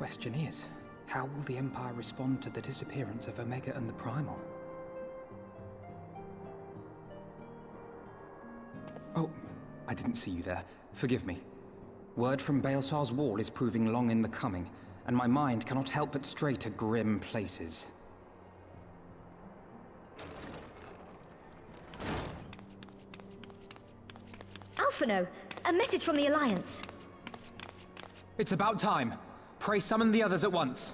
question is, how will the Empire respond to the disappearance of Omega and the Primal? Oh, I didn't see you there. Forgive me. Word from Baelsar's wall is proving long in the coming, and my mind cannot help but stray to grim places. Alphino, a message from the Alliance. It's about time. Pray summon the others at once.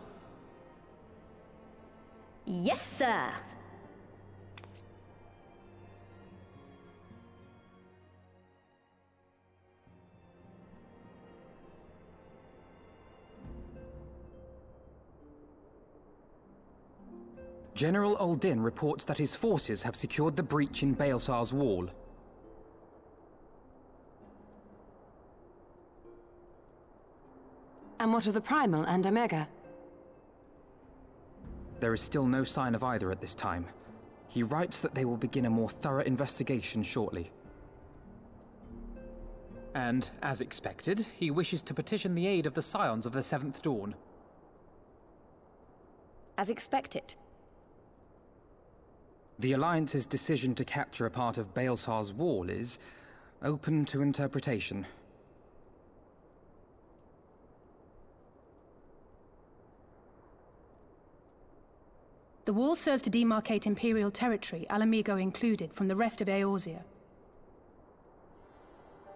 Yes, sir. General Uldin reports that his forces have secured the breach in Baelsar's wall. And what of the Primal and Omega? There is still no sign of either at this time. He writes that they will begin a more thorough investigation shortly. And, as expected, he wishes to petition the aid of the Scions of the Seventh Dawn. As expected. The Alliance's decision to capture a part of Baelsar's wall is open to interpretation. The wall serves to demarcate Imperial territory, Alamigo included, from the rest of Eorzea.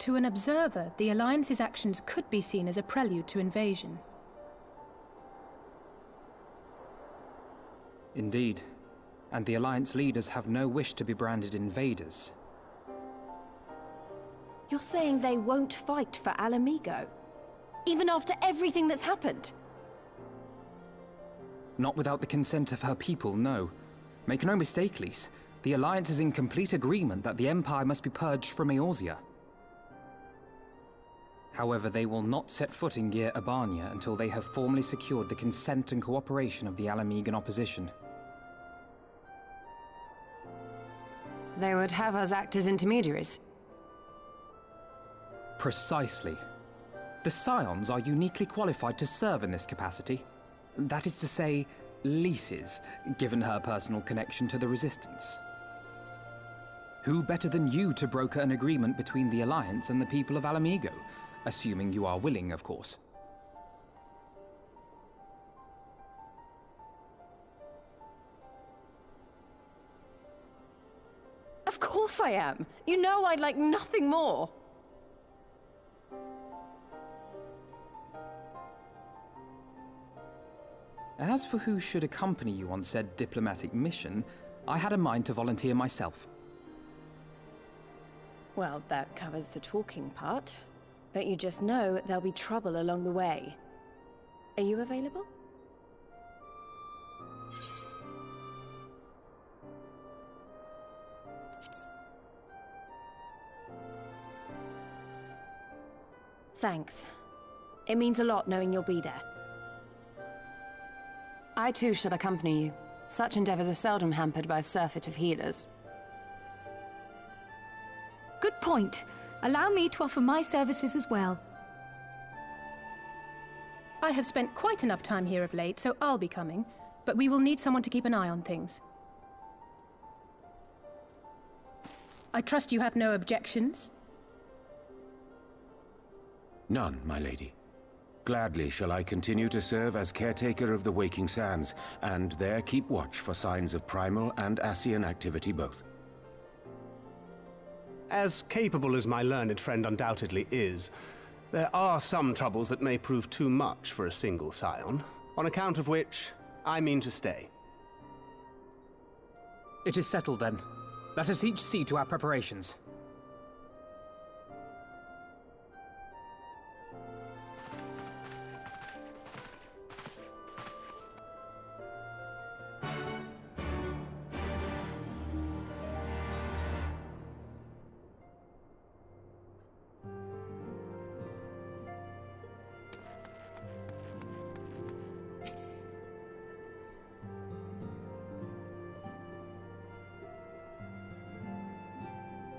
To an observer, the Alliance's actions could be seen as a prelude to invasion. Indeed. And the Alliance leaders have no wish to be branded invaders. You're saying they won't fight for Alamigo? Even after everything that's happened? Not without the consent of her people, no. Make no mistake, Lise. The Alliance is in complete agreement that the Empire must be purged from Eorzea. However, they will not set foot in Gyr Abania until they have formally secured the consent and cooperation of the Alamigan opposition. They would have us act as intermediaries. Precisely. The Scions are uniquely qualified to serve in this capacity. That is to say, Lise's, given her personal connection to the Resistance. Who better than you to broker an agreement between the Alliance and the people of Alamigo? Assuming you are willing, of course. Of course I am! You know I'd like nothing more! As for who should accompany you on said diplomatic mission, I had a mind to volunteer myself. Well, that covers the talking part. But you just know there'll be trouble along the way. Are you available? Thanks. It means a lot knowing you'll be there. I too shall accompany you. Such endeavors are seldom hampered by a surfeit of healers. Good point. Allow me to offer my services as well. I have spent quite enough time here of late, so I'll be coming. But we will need someone to keep an eye on things. I trust you have no objections? None, my lady. Gladly shall I continue to serve as caretaker of the Waking Sands, and there keep watch for signs of primal and Ascian activity both. As capable as my learned friend undoubtedly is, there are some troubles that may prove too much for a single scion, on account of which I mean to stay. It is settled then. Let us each see to our preparations.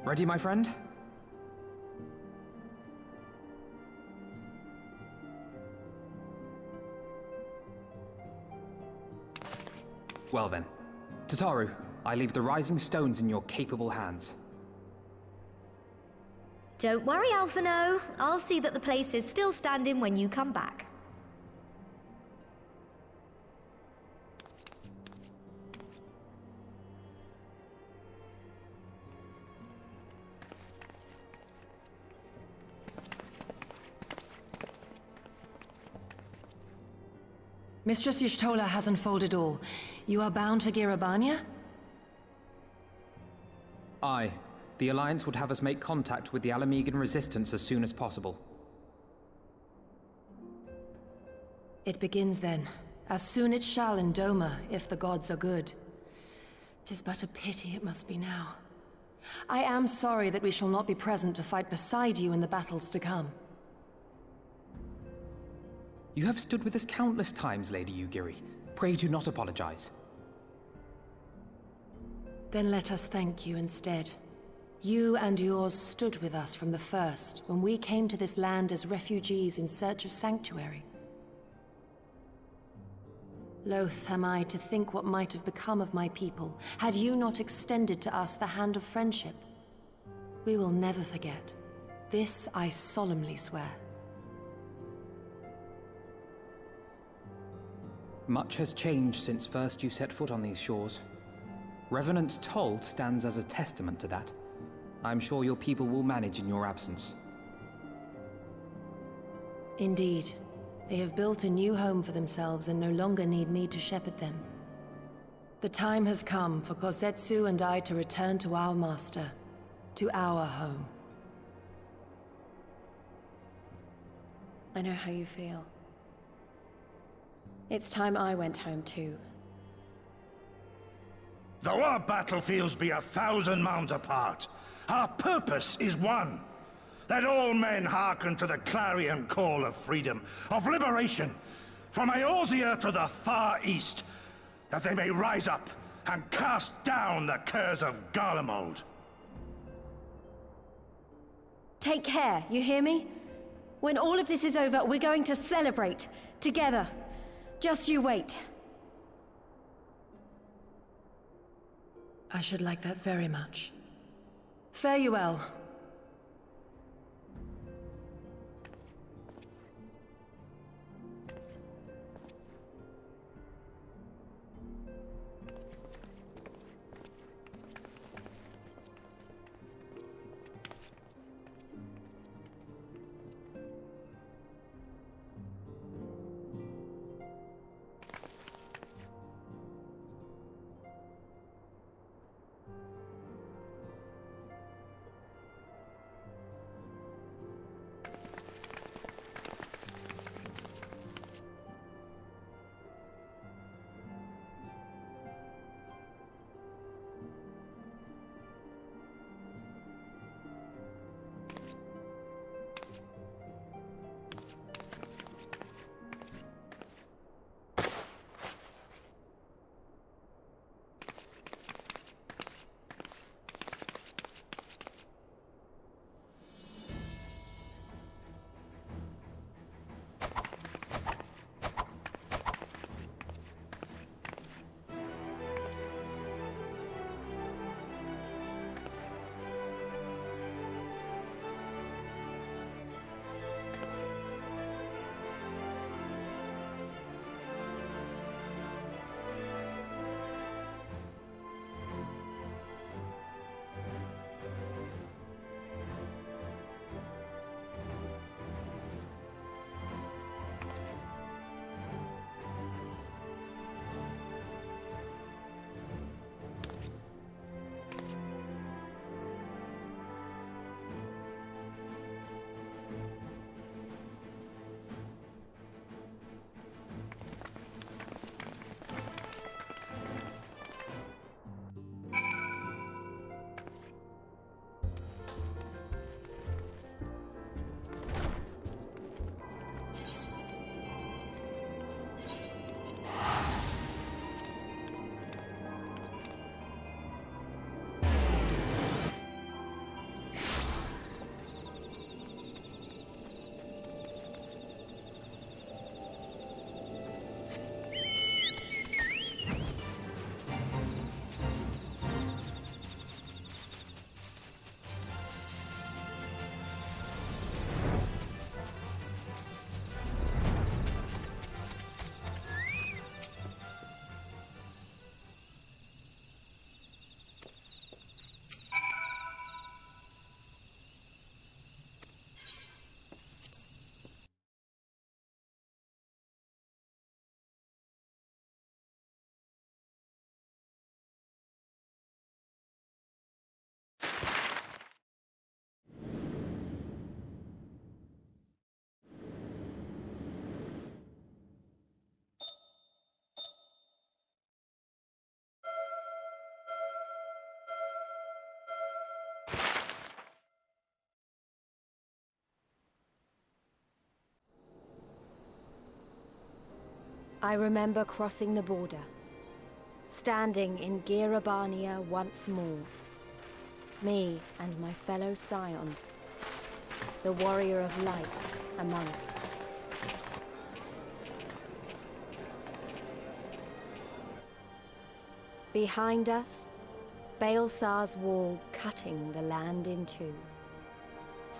Ready, my friend? Well then, Tataru, I leave the Rising Stones in your capable hands. Don't worry, Alphino. I'll see that the place is still standing when you come back. Mistress Y'shtola has unfolded all. You are bound for Girabania? Aye. The Alliance would have us make contact with the Alamegan resistance as soon as possible. It begins then. As soon it shall in Doma, if the gods are good. 'Tis but a pity it must be now. I am sorry that we shall not be present to fight beside you in the battles to come. You have stood with us countless times, Lady Yugiri. Pray do not apologize. Then let us thank you instead. You and yours stood with us from the first, when we came to this land as refugees in search of sanctuary. Loath am I to think what might have become of my people, had you not extended to us the hand of friendship. We will never forget. This I solemnly swear. Much has changed since first you set foot on these shores. Revenant's Toll stands as a testament to that. I'm sure your people will manage in your absence. Indeed. They have built a new home for themselves and no longer need me to shepherd them. The time has come for Kozetsu and I to return to our master, to our home. I know how you feel. It's time I went home too. Though our battlefields be 1,000 mounds apart, our purpose is one. Let all men hearken to the clarion call of freedom, of liberation, from Eorzea to the far east, that they may rise up and cast down the curse of Garlemald. Take care, you hear me? When all of this is over, we're going to celebrate, together. Just you wait. I should like that very much. Fare you well. I remember crossing the border, standing in Girabania once more. Me and my fellow scions, the warrior of light among us. Behind us, Baelsar's wall cutting the land in two.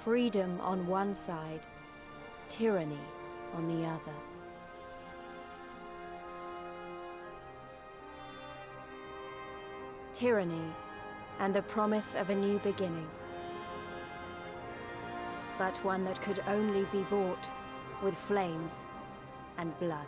Freedom on one side, tyranny on the other. Tyranny and the promise of a new beginning. But one that could only be bought with flames and blood.